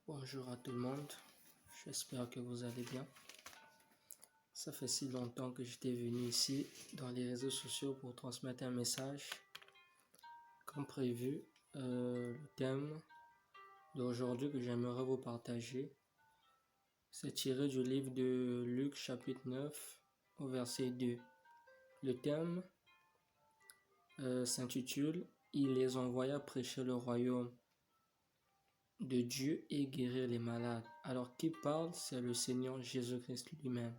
Bonjour à tout le monde, j'espère que vous allez bien. Ça fait si longtemps que j'étais venu ici dans les réseaux sociaux pour transmettre un message. Comme prévu, le thème d'aujourd'hui que j'aimerais vous partager, c'est tiré du livre de Luc chapitre 9 au verset 2. Le thème s'intitule « Il les envoya prêcher le royaume de Dieu et guérir les malades ». Alors qui parle, c'est le Seigneur Jésus-Christ lui-même.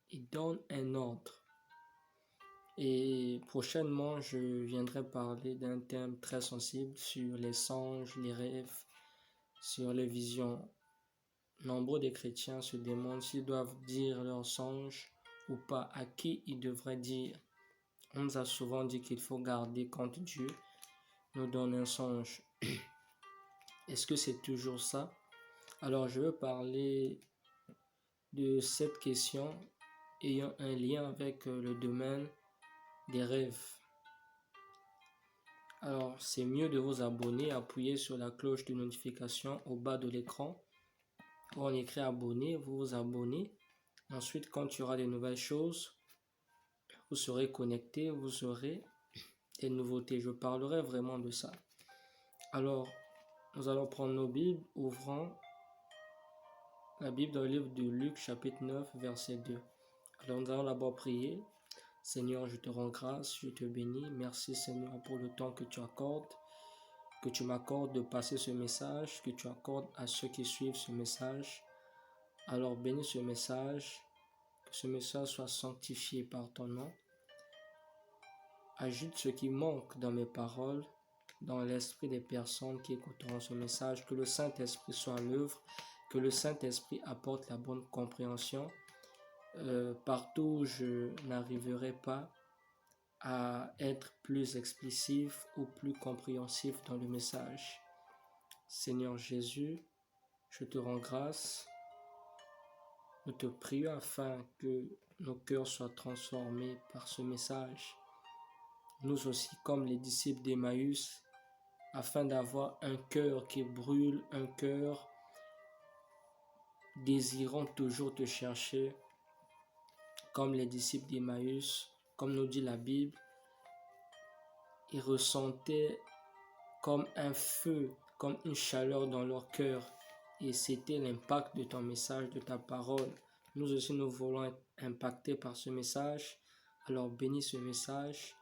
Il donne un ordre. Et prochainement, je viendrai parler d'un thème très sensible sur les songes, les rêves, sur les visions. Nombreux des chrétiens se demandent s'ils doivent dire leurs songes ou pas, à qui ils devraient dire. On nous a souvent dit qu'il faut garder quand Dieu nous donne un songe. Est-ce que c'est toujours ça? Alors, je veux parler de cette question ayant un lien avec le domaine des rêves. Alors, c'est mieux de vous abonner, appuyer sur la cloche de notification au bas de l'écran. On écrit abonner, vous vous abonnez. Ensuite, quand il y aura des nouvelles choses, vous serez connecté, vous aurez des nouveautés. Je parlerai vraiment de ça. Alors, nous allons prendre nos Bibles, ouvrant la Bible dans le livre de Luc, chapitre 9, verset 2. Alors, nous allons d'abord prier. Seigneur, je te rends grâce, je te bénis. Merci, Seigneur, pour le temps que tu accordes, que tu m'accordes de passer ce message, que tu accordes à ceux qui suivent ce message. Alors, bénis ce message, que ce message soit sanctifié par ton nom. Ajoute ce qui manque dans mes paroles, dans l'esprit des personnes qui écouteront ce message, que le Saint-Esprit soit à l'œuvre, que le Saint-Esprit apporte la bonne compréhension. Partout où je n'arriverai pas à être plus explicite ou plus compréhensif dans le message. Seigneur Jésus, je te rends grâce. Nous te prions afin que nos cœurs soient transformés par ce message. Nous aussi, comme les disciples d'Emmaüs, afin d'avoir un cœur qui brûle, un cœur désirant toujours te chercher, comme les disciples d'Emmaüs, comme nous dit la Bible, ils ressentaient comme un feu, comme une chaleur dans leur cœur. Et c'était l'impact de ton message, de ta parole. Nous aussi, nous voulons être impactés par ce message. Alors bénis ce message.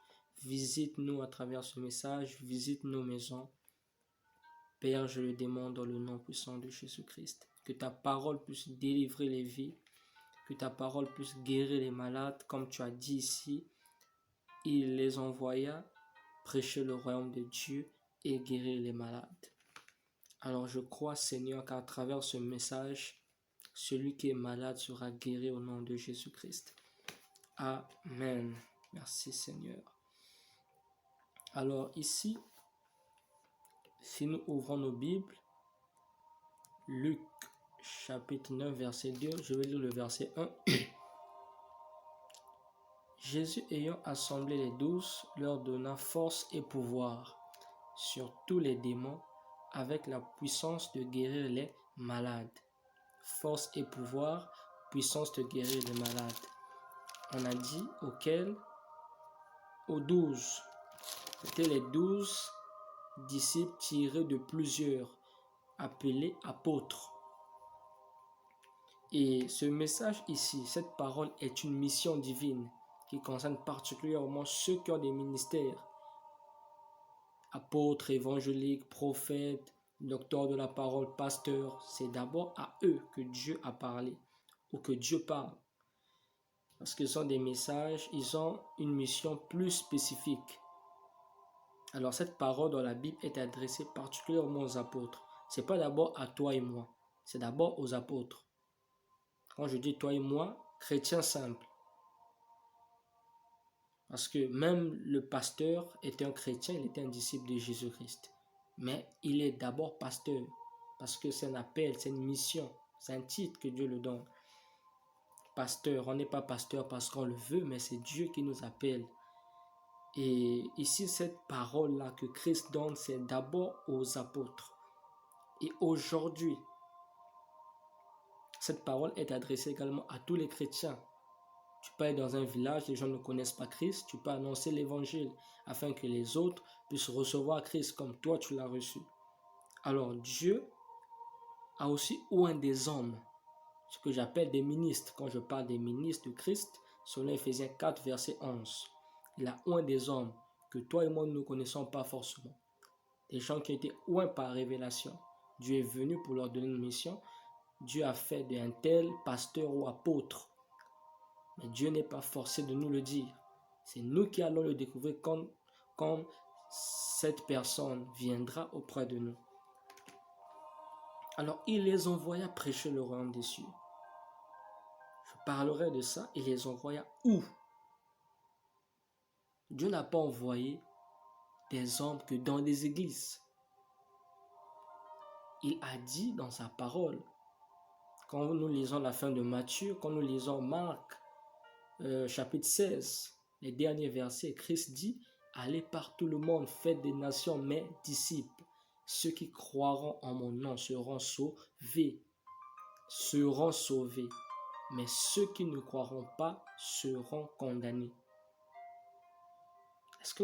Visite-nous à travers ce message. Visite nos maisons. Père, je le demande dans le nom puissant de Jésus-Christ. Que ta parole puisse délivrer les vies. Que ta parole puisse guérir les malades. Comme tu as dit ici, il les envoya prêcher le royaume de Dieu et guérir les malades. Alors je crois, Seigneur, qu'à travers ce message, celui qui est malade sera guéri au nom de Jésus-Christ. Amen. Merci, Seigneur. Alors ici, si nous ouvrons nos Bibles, Luc chapitre 9, verset 2, je vais lire le verset 1. Jésus ayant assemblé les 12, leur donna force et pouvoir sur tous les démons, avec la puissance de guérir les malades. Force et pouvoir, puissance de guérir les malades. On a dit auxquels? Aux 12. C'était les 12 disciples tirés de plusieurs, appelés apôtres. Et ce message ici, cette parole est une mission divine qui concerne particulièrement ceux qui ont des ministères. Apôtres, évangéliques, prophètes, docteurs de la parole, pasteurs, c'est d'abord à eux que Dieu a parlé ou que Dieu parle. Parce qu'ils ont des messages, ils ont une mission plus spécifique. Alors cette parole dans la Bible est adressée particulièrement aux apôtres. Ce n'est pas d'abord à toi et moi, c'est d'abord aux apôtres. Quand je dis toi et moi, chrétiens simples. Parce que même le pasteur était un chrétien, il était un disciple de Jésus-Christ. Mais il est d'abord pasteur, parce que c'est un appel, c'est une mission, c'est un titre que Dieu le donne. Pasteur, on n'est pas pasteur parce qu'on le veut, mais c'est Dieu qui nous appelle. Et ici, cette parole-là que Christ donne, c'est d'abord aux apôtres. Et aujourd'hui, cette parole est adressée également à tous les chrétiens. Tu peux aller dans un village, les gens ne connaissent pas Christ, tu peux annoncer l'évangile afin que les autres puissent recevoir Christ comme toi tu l'as reçu. Alors Dieu a aussi oint des hommes, ce que j'appelle des ministres. Quand je parle des ministres de Christ, selon Ephésiens 4, verset 11. Il a oint des hommes que toi et moi nous ne connaissons pas forcément. Des gens qui ont été oints par révélation. Dieu est venu pour leur donner une mission. Dieu a fait d'un tel pasteur ou apôtre. Mais Dieu n'est pas forcé de nous le dire. C'est nous qui allons le découvrir quand cette personne viendra auprès de nous. Alors, il les envoya prêcher le royaume des cieux. Je parlerai de ça. Il les envoya où? Dieu n'a pas envoyé des hommes que dans des églises. Il a dit dans sa parole, quand nous lisons la fin de Matthieu, quand nous lisons Marc, chapitre 16, les derniers versets, Christ dit, allez par tout le monde, faites des nations mes disciples. Ceux qui croiront en mon nom seront sauvés. Mais ceux qui ne croiront pas seront condamnés. Est-ce que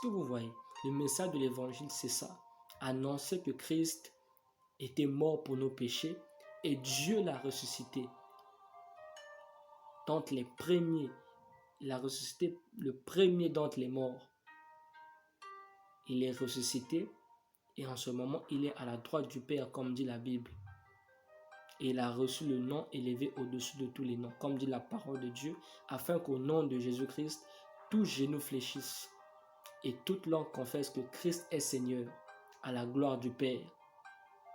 vous voyez? Le message de l'évangile, c'est ça. Annoncer que Christ était mort pour nos péchés et Dieu l'a ressuscité. D'entre les premiers, il a ressuscité le premier d'entre les morts. Il est ressuscité et en ce moment, il est à la droite du Père, comme dit la Bible. Et il a reçu le nom élevé au-dessus de tous les noms, comme dit la parole de Dieu, afin qu'au nom de Jésus-Christ, tout genou fléchisse et toute langue confesse que Christ est Seigneur, à la gloire du Père.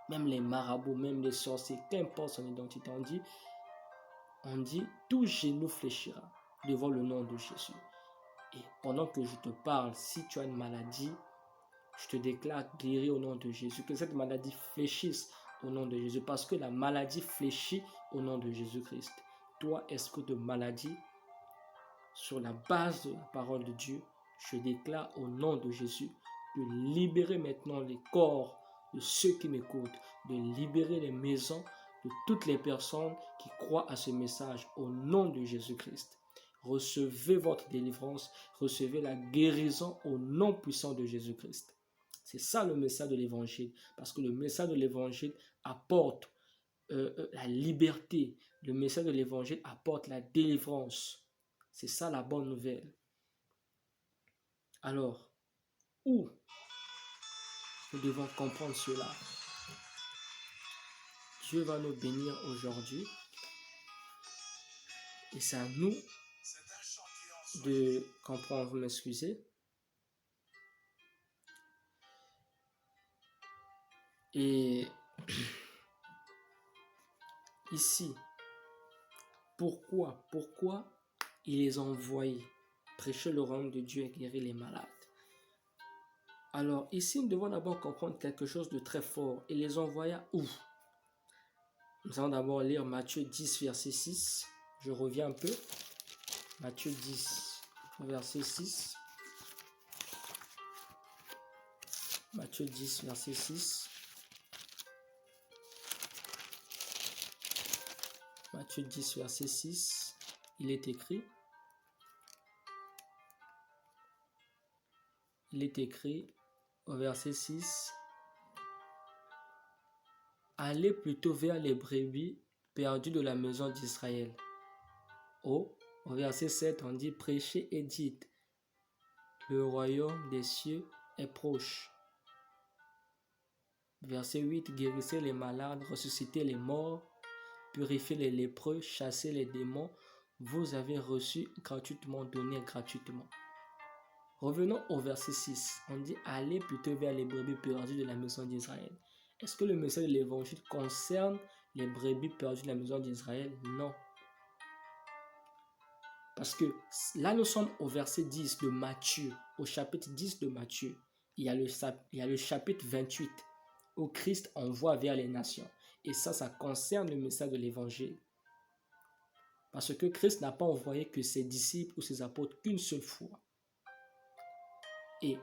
Même les marabouts, même les sorciers, qu'importe son identité, on dit tout genou fléchira devant le nom de Jésus. Et pendant que je te parle, si tu as une maladie, je te déclare guéri au nom de Jésus. Que cette maladie fléchisse au nom de Jésus. Parce que la maladie fléchit au nom de Jésus-Christ. Toi, esprit de maladie, sur la base de la parole de Dieu, je déclare au nom de Jésus de libérer maintenant les corps de ceux qui m'écoutent, de libérer les maisons de toutes les personnes qui croient à ce message au nom de Jésus-Christ. Recevez votre délivrance, recevez la guérison au nom puissant de Jésus-Christ. C'est ça le message de l'évangile, parce que le message de l'évangile apporte la liberté, le message de l'évangile apporte la délivrance. C'est ça la bonne nouvelle. Alors, où nous devons comprendre cela? Dieu va nous bénir aujourd'hui et c'est à nous de comprendre, vous m'excusez. Et ici, pourquoi il les a envoyés prêcher le royaume de Dieu et guérir les malades? Alors ici, nous devons d'abord comprendre quelque chose de très fort. Il les envoya où? Nous allons d'abord lire Matthieu 10, verset 6. Je reviens un peu. Matthieu 10, verset 6. Matthieu 10, verset 6. Matthieu 10, verset 6. Il est écrit. Au verset 6. Allez plutôt vers les brebis perdues de la maison d'Israël. Au verset 7, on dit prêchez et dites, le royaume des cieux est proche. Verset 8, guérissez les malades, ressuscitez les morts, purifiez les lépreux, chassez les démons, vous avez reçu gratuitement, donné gratuitement. Revenons au verset 6, on dit allez plutôt vers les brebis perdues de la maison d'Israël. Est-ce que le message de l'évangile concerne les brebis perdues de la maison d'Israël? Non. Parce que là, nous sommes au verset 10 de Matthieu, au chapitre 10 de Matthieu. Il y a le chapitre 28 où Christ envoie vers les nations. Et ça concerne le message de l'évangile. Parce que Christ n'a pas envoyé que ses disciples ou ses apôtres qu'une seule fois. Et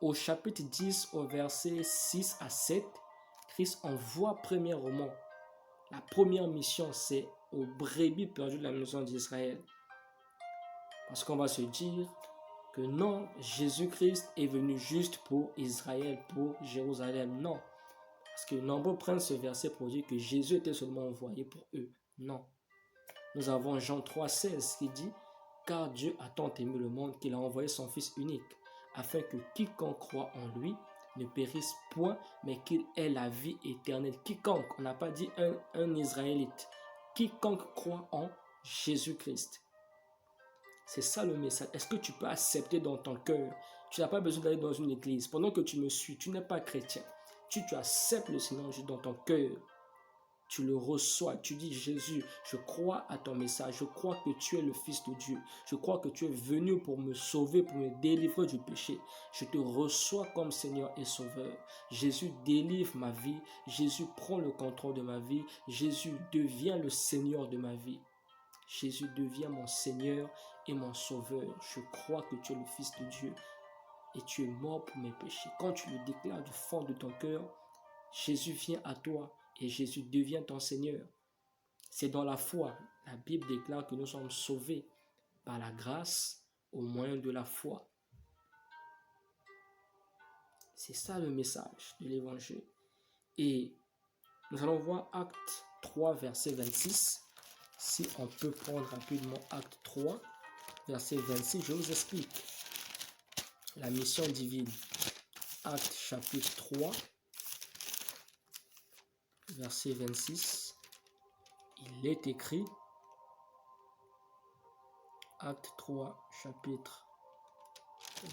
au chapitre 10, au verset 6 à 7, Christ envoie premièrement. La première mission, c'est aux brebis perdues de la maison d'Israël. Parce qu'on va se dire que non, Jésus-Christ est venu juste pour Israël, pour Jérusalem. Non. Parce que nombreux prennent ce verset pour dire que Jésus était seulement envoyé pour eux. Non. Nous avons Jean 3,16 qui dit « Car Dieu a tant aimé le monde qu'il a envoyé son Fils unique, afin que quiconque croit en lui ne périsse point, mais qu'il ait la vie éternelle. » Quiconque, on n'a pas dit un Israélite. Quiconque croit en Jésus-Christ. C'est ça le message. Est-ce que tu peux accepter dans ton cœur? Tu n'as pas besoin d'aller dans une église. Pendant que tu me suis, tu n'es pas chrétien. Tu acceptes le Seigneur Jésus dans ton cœur. Tu le reçois. Tu dis, Jésus, je crois à ton message. Je crois que tu es le Fils de Dieu. Je crois que tu es venu pour me sauver, pour me délivrer du péché. Je te reçois comme Seigneur et Sauveur. Jésus délivre ma vie. Jésus prend le contrôle de ma vie. Jésus devient le Seigneur de ma vie. Jésus devient mon Seigneur et mon Sauveur. Je crois que tu es le Fils de Dieu et tu es mort pour mes péchés. Quand tu le déclares du fond de ton cœur, Jésus vient à toi et Jésus devient ton Seigneur. C'est dans la foi. La Bible déclare que nous sommes sauvés par la grâce au moyen de la foi. C'est ça le message de l'Évangile. Et nous allons voir Acte 3, verset 26. Si on peut prendre rapidement Acte 3, verset 26, je vous explique la mission divine. Acte chapitre 3, verset 26, il est écrit, Acte 3, chapitre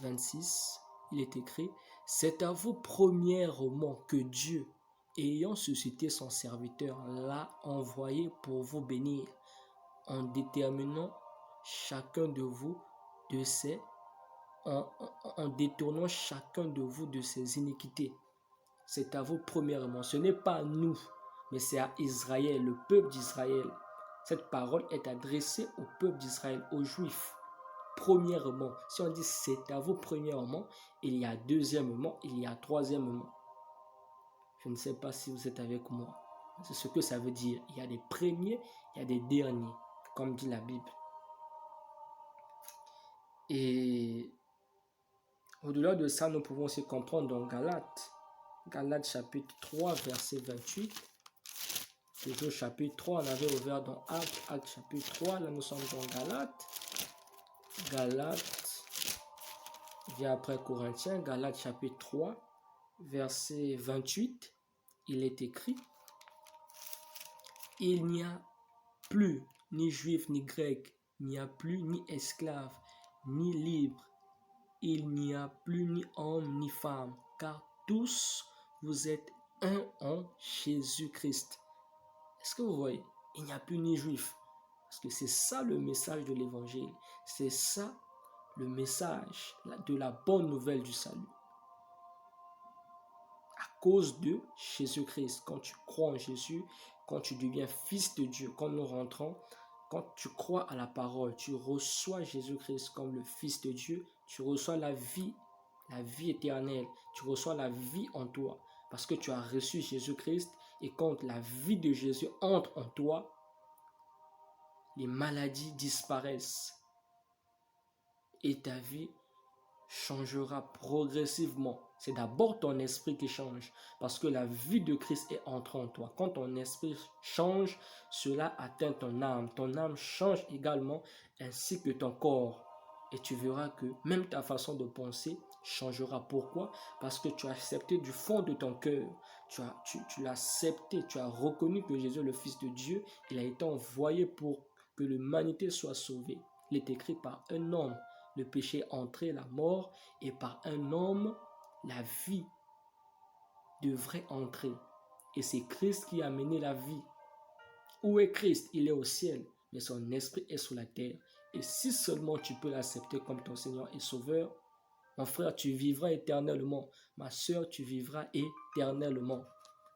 26, il est écrit, « C'est à vous premièrement que Dieu, ayant suscité son serviteur, l'a envoyé pour vous bénir, en déterminant chacun de vous de ses, en détournant chacun de vous de ses iniquités. » C'est à vous premièrement. Ce n'est pas à nous, mais c'est à Israël, le peuple d'Israël. Cette parole est adressée au peuple d'Israël, aux Juifs. Premièrement, si on dit c'est à vous premièrement, il y a deuxièmement, il y a troisièmement. Je ne sais pas si vous êtes avec moi. C'est ce que ça veut dire. Il y a des premiers, il y a des derniers, comme dit la Bible. Et au-delà de ça, nous pouvons aussi comprendre dans Galates chapitre 3, verset 28. Toujours chapitre 3, on avait ouvert dans Actes chapitre 3, là nous sommes dans Galates vient après Corinthiens, Galates chapitre 3, verset 28, il est écrit, « Il n'y a plus ni juif ni grec, il n'y a plus ni esclave, ni libre, il n'y a plus ni homme ni femme, car tous vous êtes un en Jésus-Christ. » Est-ce que vous voyez? Il n'y a plus ni juif. Parce que c'est ça le message de l'évangile. C'est ça le message de la bonne nouvelle du salut. À cause de Jésus-Christ, quand tu crois en Jésus, quand tu deviens fils de Dieu, quand nous rentrons, quand tu crois à la parole, tu reçois Jésus-Christ comme le Fils de Dieu, tu reçois la vie éternelle, tu reçois la vie en toi, parce que tu as reçu Jésus-Christ, et quand la vie de Jésus entre en toi, les maladies disparaissent, et ta vie changera progressivement. C'est d'abord ton esprit qui change, parce que la vie de Christ est entrée en toi. Quand ton esprit change, cela atteint ton âme. Ton âme change également, ainsi que ton corps. Et tu verras que même ta façon de penser changera. Pourquoi? Parce que tu as accepté du fond de ton cœur. Tu l'as accepté, tu as reconnu que Jésus est le Fils de Dieu. Il a été envoyé pour que l'humanité soit sauvée. Il est écrit par un homme. Le péché est entré, la mort, et par un homme, la vie devrait entrer. Et c'est Christ qui a mené la vie. Où est Christ? Il est au ciel, mais son esprit est sur la terre. Et si seulement tu peux l'accepter comme ton Seigneur et Sauveur, mon frère, tu vivras éternellement. Ma soeur, tu vivras éternellement.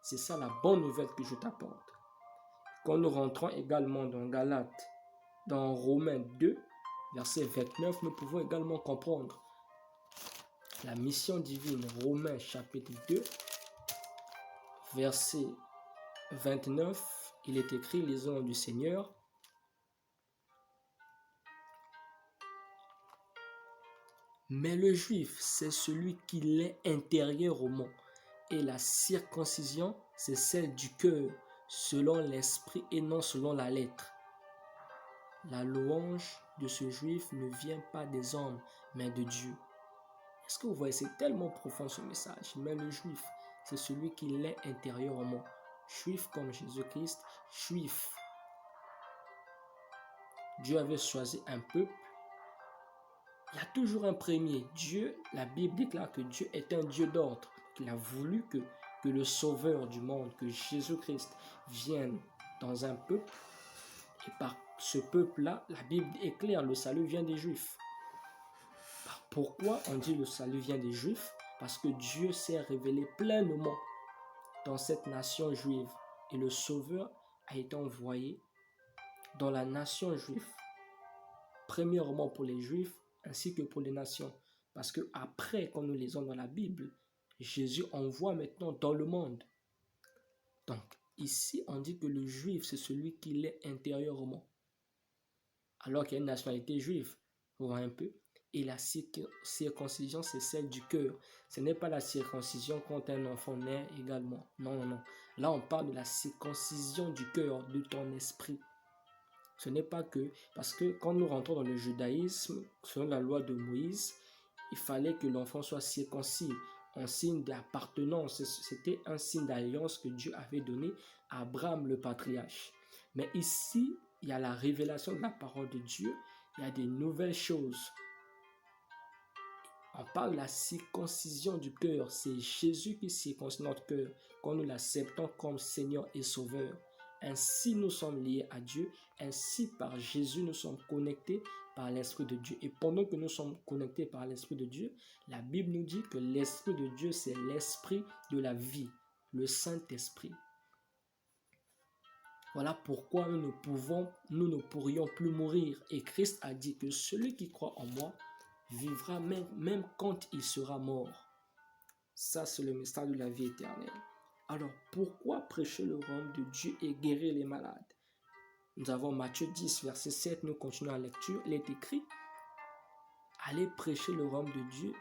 C'est ça la bonne nouvelle que je t'apporte. Quand nous rentrons également dans Galates, dans Romains 2, verset 29, nous pouvons également comprendre la mission divine. Romains chapitre 2, verset 29, il est écrit, lisons du Seigneur. Mais le juif, c'est celui qui l'est intérieurement, et la circoncision, c'est celle du cœur, selon l'esprit et non selon la lettre. La louange de ce juif ne vient pas des hommes, mais de Dieu. Est-ce que vous voyez, c'est tellement profond ce message. Mais le juif, c'est celui qui l'est intérieurement. Juif comme Jésus-Christ, juif. Dieu avait choisi un peuple. Il y a toujours un premier. Dieu, la Bible déclare que Dieu est un Dieu d'ordre. Il a voulu que le sauveur du monde, que Jésus-Christ vienne dans un peuple. Et par ce peuple-là, la Bible est claire, le salut vient des Juifs. Pourquoi on dit le salut vient des Juifs? Parce que Dieu s'est révélé pleinement dans cette nation juive. Et le sauveur a été envoyé dans la nation juive. Premièrement pour les Juifs, ainsi que pour les nations. Parce que après, quand nous lisons dans la Bible, Jésus envoie maintenant dans le monde. Donc, ici, on dit que le Juif, c'est celui qui l'est intérieurement. Alors qu'il y a une nationalité juive, vous voyez un peu. Et la circoncision, c'est celle du cœur. Ce n'est pas la circoncision quand un enfant naît également. Non, non, non. Là, on parle de la circoncision du cœur, de ton esprit. Ce n'est pas que... Parce que quand nous rentrons dans le judaïsme, selon la loi de Moïse, il fallait que l'enfant soit circoncis en signe d'appartenance. C'était un signe d'alliance que Dieu avait donné à Abraham, le patriarche. Mais ici, il y a la révélation de la parole de Dieu. Il y a des nouvelles choses. On parle de la circoncision du cœur. C'est Jésus qui circoncise notre cœur quand nous l'acceptons comme Seigneur et Sauveur. Ainsi, nous sommes liés à Dieu. Ainsi, par Jésus, nous sommes connectés par l'Esprit de Dieu. Et pendant que nous sommes connectés par l'Esprit de Dieu, la Bible nous dit que l'Esprit de Dieu, c'est l'Esprit de la vie, le Saint-Esprit. Voilà pourquoi nous ne pourrions plus mourir. Et Christ a dit que celui qui croit en moi vivra même quand il sera mort. Ça, c'est le mystère de la vie éternelle. Alors, pourquoi prêcher le royaume de Dieu et guérir les malades? Nous avons Matthieu 10, verset 7, nous continuons la lecture. Il est écrit, allez prêcher le royaume de Dieu.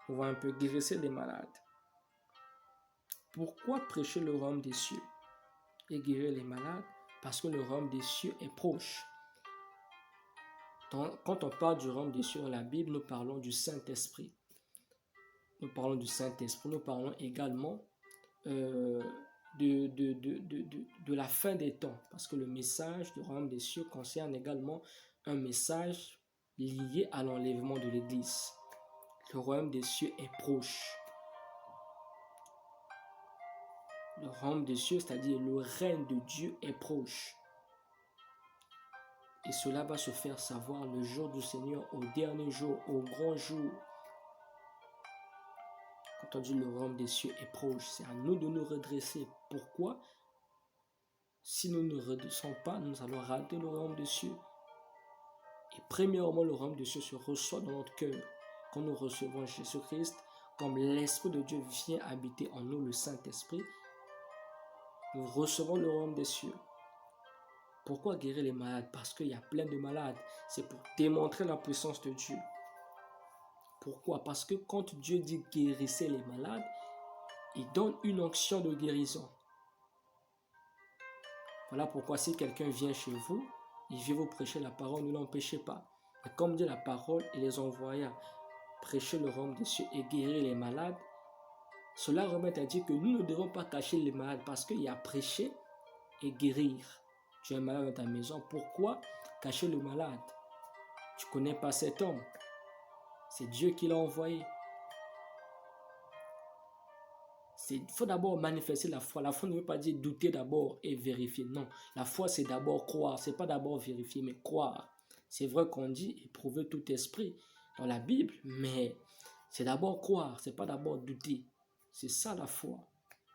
On va un peu guérir les malades. Pourquoi prêcher le royaume des cieux et guérir les malades? Parce que le royaume des cieux est proche. Quand on parle du royaume des cieux dans la Bible, nous parlons du Saint-Esprit. Nous parlons du Saint-Esprit. Nous parlons également de la fin des temps. Parce que le message du royaume des cieux concerne également un message lié à l'enlèvement de l'Église. Le royaume des cieux est proche. Le royaume des cieux, c'est-à-dire le règne de Dieu est proche. Et cela va se faire savoir le jour du Seigneur, au dernier jour, au grand jour. Quand on dit le royaume des cieux est proche, c'est à nous de nous redresser. Pourquoi? Si nous ne redressons pas, nous allons rater le royaume des cieux. Et premièrement, le royaume des cieux se reçoit dans notre cœur. Quand nous recevons Jésus-Christ, comme l'Esprit de Dieu vient habiter en nous, le Saint-Esprit, nous recevons le royaume des cieux. Pourquoi guérir les malades? Parce qu'il y a plein de malades. C'est pour démontrer la puissance de Dieu. Pourquoi? Parce que quand Dieu dit guérissez les malades, il donne une onction de guérison. Voilà pourquoi si quelqu'un vient chez vous, il vient vous prêcher la parole, ne l'empêchez pas. Mais comme dit la parole, il les envoya prêcher le royaume des cieux et guérir les malades. Cela remet à dire que nous ne devons pas cacher les malades parce qu'il y a prêcher et guérir. Tu es malade dans ta maison. Pourquoi cacher le malade? Tu ne connais pas cet homme. C'est Dieu qui l'a envoyé. Il faut d'abord manifester la foi. La foi ne veut pas dire douter d'abord et vérifier. Non, la foi c'est d'abord croire. Ce n'est pas d'abord vérifier, mais croire. C'est vrai qu'on dit éprouver tout esprit dans la Bible, mais c'est d'abord croire. Ce n'est pas d'abord douter. C'est ça la foi.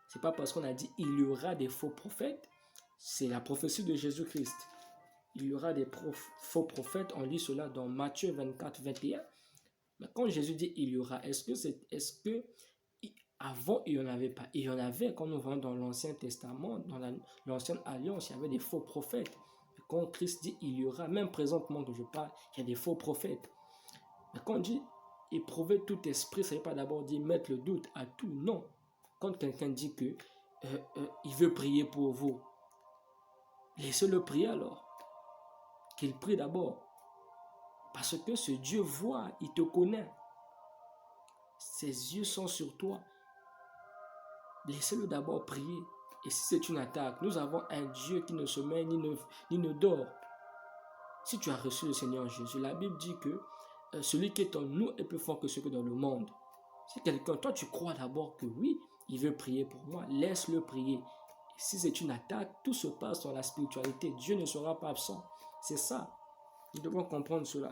Ce n'est pas parce qu'on a dit il y aura des faux prophètes. C'est la prophétie de Jésus-Christ. Il y aura des faux prophètes. On lit cela dans Matthieu 24, 21. Mais quand Jésus dit il y aura, est-ce que Avant, il n'y en avait pas. Il y en avait, quand nous voyons dans l'Ancien Testament, dans l'Ancienne Alliance, il y avait des faux prophètes. Quand Christ dit, il y aura, même présentement que je parle, il y a des faux prophètes. Mais quand on dit éprouver tout esprit, ça ne veut pas d'abord dire mettre le doute à tout. Non. Quand quelqu'un dit que il veut prier pour vous, laissez-le prier alors. Qu'il prie d'abord. Parce que ce Dieu voit, il te connaît. Ses yeux sont sur toi. Laissez-le d'abord prier. Et si c'est une attaque, nous avons un Dieu qui ne sommeille ni ne dort. Si tu as reçu le Seigneur Jésus, la Bible dit que celui qui est en nous est plus fort que ce qui est dans le monde. Si quelqu'un, toi tu crois d'abord que oui, il veut prier pour moi, laisse-le prier. Et si c'est une attaque, tout se passe dans la spiritualité. Dieu ne sera pas absent. C'est ça. Nous devons comprendre cela.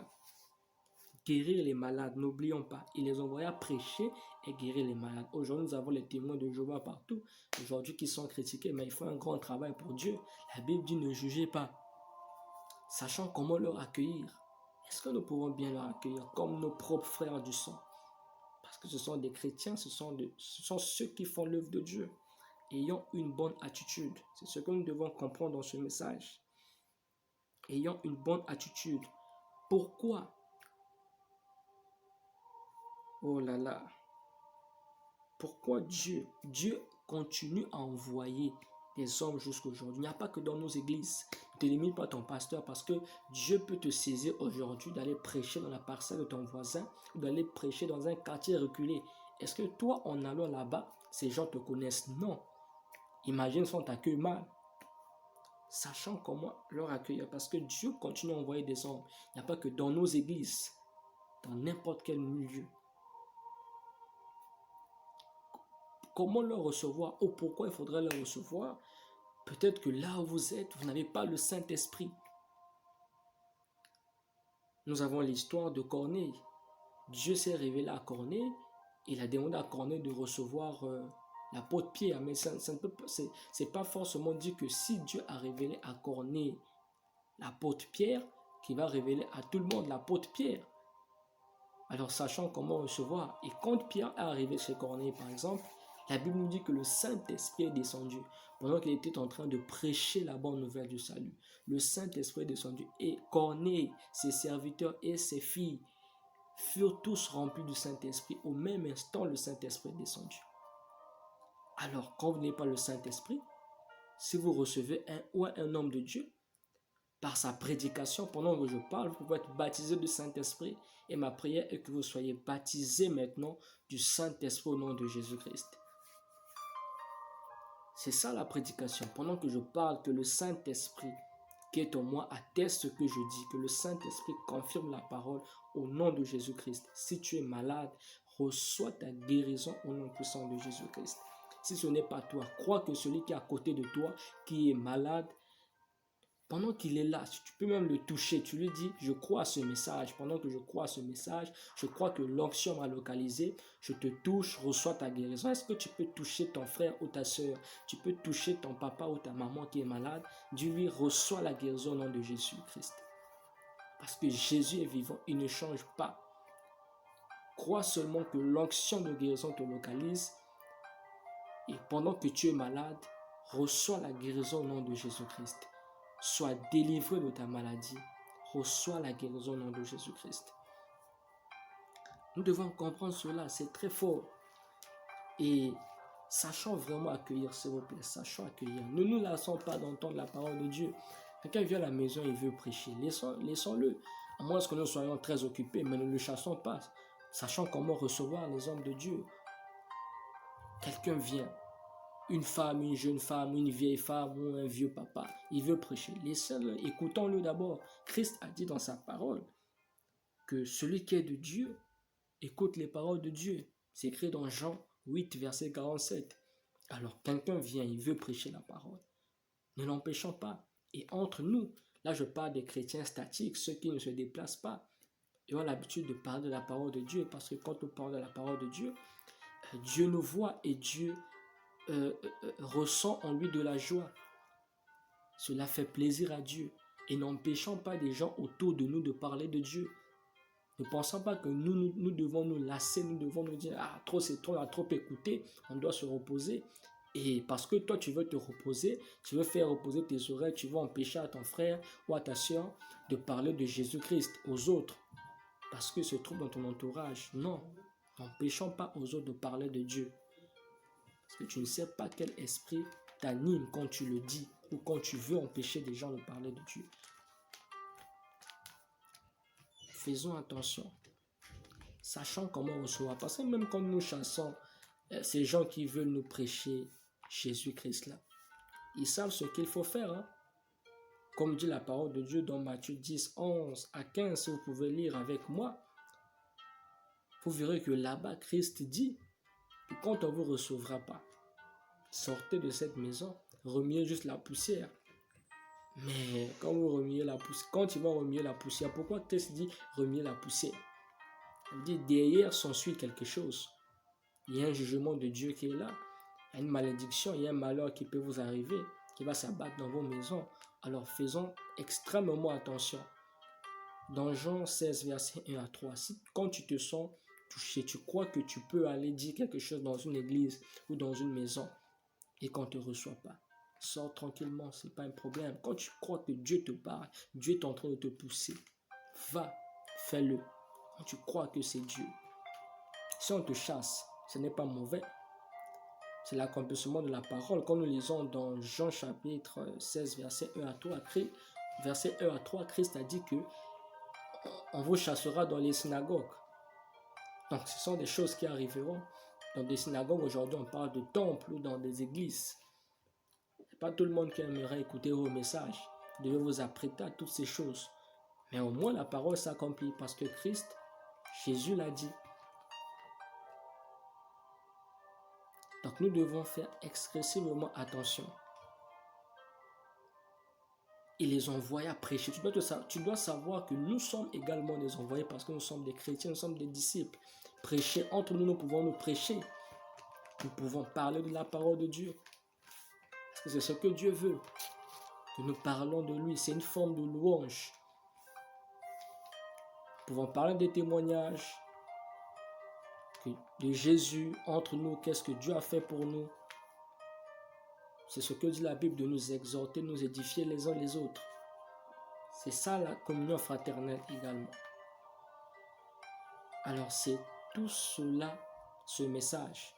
Guérir les malades, n'oublions pas, il les envoya prêcher et guérir les malades. Aujourd'hui, nous avons les témoins de Jéhovah partout, aujourd'hui qui sont critiqués, mais il faut un grand travail pour Dieu. La Bible dit ne jugez pas, sachant comment leur accueillir. Est-ce que nous pouvons bien leur accueillir comme nos propres frères du sang? Parce que ce sont des chrétiens, ce sont ceux qui font l'œuvre de Dieu, ayant une bonne attitude. C'est ce que nous devons comprendre dans ce message. Ayant une bonne attitude. Pourquoi? Oh là là. Pourquoi Dieu continue à envoyer des hommes jusqu'à aujourd'hui? Il n'y a pas que dans nos églises. Ne t'élimine pas ton pasteur parce que Dieu peut te saisir aujourd'hui d'aller prêcher dans la parcelle de ton voisin ou d'aller prêcher dans un quartier reculé. Est-ce que toi, en allant là-bas, ces gens te connaissent? Non. Imagine si on t'accueille mal. Sachant comment leur accueillir parce que Dieu continue à envoyer des hommes. Il n'y a pas que dans nos églises, dans n'importe quel milieu. Comment le recevoir ou pourquoi il faudrait le recevoir? Peut-être que là où vous êtes, vous n'avez pas le Saint-Esprit. Nous avons l'histoire de Corneille. Dieu s'est révélé à Corneille. Il a demandé à Corneille de recevoir l'apôtre Pierre. Mais c'est pas forcément dit que si Dieu a révélé à Corneille l'apôtre Pierre, qu'il va révéler à tout le monde l'apôtre Pierre. Alors sachant comment recevoir. Et quand Pierre est arrivé chez Corneille, par exemple, la Bible nous dit que le Saint-Esprit est descendu pendant qu'il était en train de prêcher la bonne nouvelle du salut. Le Saint-Esprit est descendu et Corneille, ses serviteurs et ses filles furent tous remplis du Saint-Esprit. Au même instant, le Saint-Esprit est descendu. Alors, quand vous n'avez pas le Saint-Esprit, si vous recevez un homme de Dieu, par sa prédication, pendant que je parle, vous pouvez être baptisé du Saint-Esprit. Et ma prière est que vous soyez baptisés maintenant du Saint-Esprit au nom de Jésus-Christ. C'est ça la prédication. Pendant que je parle, que le Saint-Esprit qui est en moi atteste ce que je dis, que le Saint-Esprit confirme la parole au nom de Jésus-Christ. Si tu es malade, reçois ta guérison au nom puissant de Jésus-Christ. Si ce n'est pas toi, crois que celui qui est à côté de toi, qui est malade, pendant qu'il est là, si tu peux même le toucher, tu lui dis, je crois à ce message. Pendant que je crois à ce message, je crois que l'onction m'a localisé. Je te touche, reçois ta guérison. Est-ce que tu peux toucher ton frère ou ta soeur? Tu peux toucher ton papa ou ta maman qui est malade? Dis-lui, reçois la guérison au nom de Jésus-Christ. Parce que Jésus est vivant, il ne change pas. Crois seulement que l'onction de guérison te localise. Et pendant que tu es malade, reçois la guérison au nom de Jésus-Christ. Sois délivré de ta maladie. Reçois la guérison au nom de Jésus-Christ. Nous devons comprendre cela, c'est très fort. Et sachons vraiment accueillir, s'il vous plaît, sachons accueillir. Ne nous lassons pas d'entendre la parole de Dieu. Quelqu'un vient à la maison, il veut prêcher. Laissons-le. À moins que nous soyons très occupés, mais ne le chassons pas. Sachons comment recevoir les hommes de Dieu. Quelqu'un vient. Une femme, une jeune femme, une vieille femme ou un vieux papa, il veut prêcher. Laissez-le, écoutons-le d'abord. Christ a dit dans sa parole que celui qui est de Dieu écoute les paroles de Dieu. C'est écrit dans Jean 8, verset 47. Alors quelqu'un vient, il veut prêcher la parole. Ne l'empêchons pas. Et entre nous, là je parle des chrétiens statiques, ceux qui ne se déplacent pas, et ont l'habitude de parler de la parole de Dieu, parce que quand on parle de la parole de Dieu, Dieu nous voit et Dieu ressent en lui de la joie. Cela fait plaisir à Dieu. Et n'empêchons pas des gens autour de nous de parler de Dieu. Ne pensons pas que nous devons nous lasser, nous devons nous dire, ah, trop c'est trop, on a trop écouté, on doit se reposer. Et parce que toi, tu veux te reposer, tu veux faire reposer tes oreilles, tu veux empêcher à ton frère ou à ta soeur de parler de Jésus-Christ aux autres, parce qu'il se trouve dans ton entourage. Non, n'empêchons pas aux autres de parler de Dieu. Parce que tu ne sais pas quel esprit t'anime quand tu le dis ou quand tu veux empêcher des gens de parler de Dieu. Faisons attention. Sachant comment recevoir. Parce que même quand nous chassons ces gens qui veulent nous prêcher Jésus-Christ là, ils savent ce qu'il faut faire. Hein? Comme dit la parole de Dieu dans Matthieu 10, 11 à 15, si vous pouvez lire avec moi, vous verrez que là-bas, Christ dit que quand on ne vous recevra pas, sortez de cette maison, remuez juste la poussière. Mais quand vous remuez la poussière, quand ils vont remuer la poussière, pourquoi Christ dit remuer la poussière? Il dit derrière s'ensuit quelque chose. Il y a un jugement de Dieu qui est là. Il y a une malédiction, il y a un malheur qui peut vous arriver, qui va s'abattre dans vos maisons. Alors faisons extrêmement attention. Dans Jean 16, verset 1 à 3, si quand tu te sens touché, tu crois que tu peux aller dire quelque chose dans une église ou dans une maison et qu'on ne te reçoit pas, sors tranquillement, ce n'est pas un problème. Quand tu crois que Dieu te parle, Dieu est en train de te pousser, va, fais-le. Quand tu crois que c'est Dieu. Si on te chasse, ce n'est pas mauvais. C'est l'accomplissement de la parole. Quand nous lisons dans Jean chapitre 16, verset 1 à 3, Christ a dit que on vous chassera dans les synagogues. Donc, ce sont des choses qui arriveront. Dans des synagogues, aujourd'hui, on parle de temples ou dans des églises. C'est pas tout le monde qui aimerait écouter vos messages. Vous devez vous apprêter à toutes ces choses. Mais au moins, la parole s'accomplit parce que Christ, Jésus l'a dit. Donc, nous devons faire excessivement attention. Il les envoie à prêcher. Tu dois savoir que nous sommes également des envoyés parce que nous sommes des chrétiens, nous sommes des disciples. Prêcher, entre nous, nous pouvons nous prêcher. Nous pouvons parler de la parole de Dieu. Parce que c'est ce que Dieu veut. Que nous parlons de lui. C'est une forme de louange. Nous pouvons parler des témoignages de Jésus entre nous. Qu'est-ce que Dieu a fait pour nous. C'est ce que dit la Bible, de nous exhorter, nous édifier les uns les autres. C'est ça la communion fraternelle également. Alors c'est tout cela, ce message.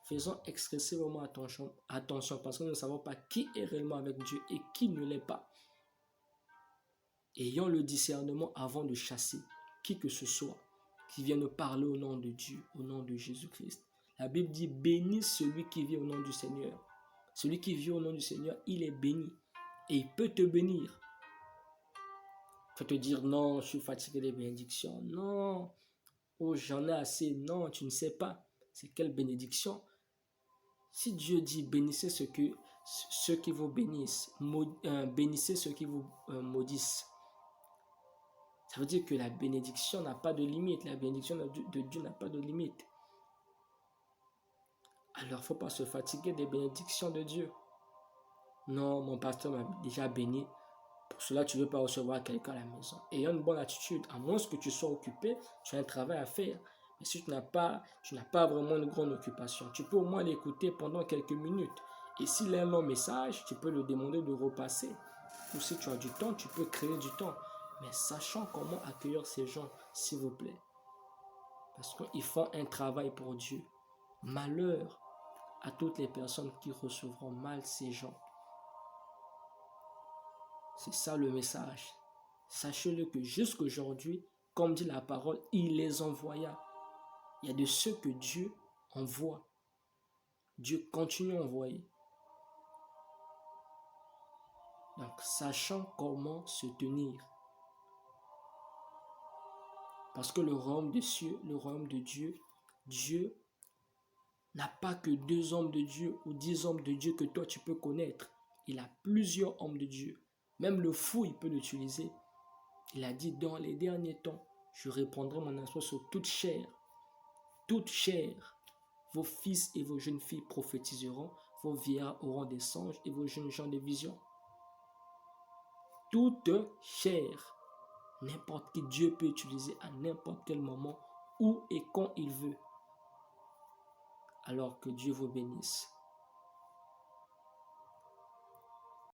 Faisons excessivement attention parce que nous ne savons pas qui est réellement avec Dieu et qui ne l'est pas. Ayons le discernement avant de chasser qui que ce soit qui vienne parler au nom de Dieu, au nom de Jésus-Christ. La Bible dit, bénis celui qui vit au nom du Seigneur. Celui qui vit au nom du Seigneur, il est béni. Et il peut te bénir. Il faut te dire, non, je suis fatigué des bénédictions. Non, oh, j'en ai assez. Non, tu ne sais pas. C'est quelle bénédiction? Si Dieu dit, bénissez ceux qui vous bénissent, bénissez ceux qui vous maudissent. Ça veut dire que la bénédiction n'a pas de limite. La bénédiction de Dieu n'a pas de limite. Alors, il ne faut pas se fatiguer des bénédictions de Dieu. Non, mon pasteur m'a déjà béni. Pour cela, tu ne veux pas recevoir quelqu'un à la maison. Ayons une bonne attitude. À moins que tu sois occupé, tu as un travail à faire. Mais si tu n'as pas vraiment une grande occupation, tu peux au moins l'écouter pendant quelques minutes. Et s'il a un long message, tu peux le demander de repasser. Ou si tu as du temps, tu peux créer du temps. Mais sachant comment accueillir ces gens, s'il vous plaît. Parce qu'ils font un travail pour Dieu. Malheur à toutes les personnes qui recevront mal ces gens. C'est ça le message. Sachez-le que jusqu'aujourd'hui, comme dit la parole, il les envoya. Il y a de ceux que Dieu envoie. Dieu continue à envoyer. Donc, sachant comment se tenir. Parce que le royaume des cieux, le royaume de Dieu, Dieu n'a pas que 2 hommes de Dieu ou 10 hommes de Dieu que toi tu peux connaître. Il a plusieurs hommes de Dieu. Même le fou, il peut l'utiliser. Il a dit, dans les derniers temps, je répandrai mon esprit sur toute chair. Toute chair. Vos fils et vos jeunes filles prophétiseront. Vos vieillards auront des songes et vos jeunes gens des visions. Toute chair. N'importe qui, Dieu peut utiliser à n'importe quel moment, où et quand il veut. Alors que Dieu vous bénisse.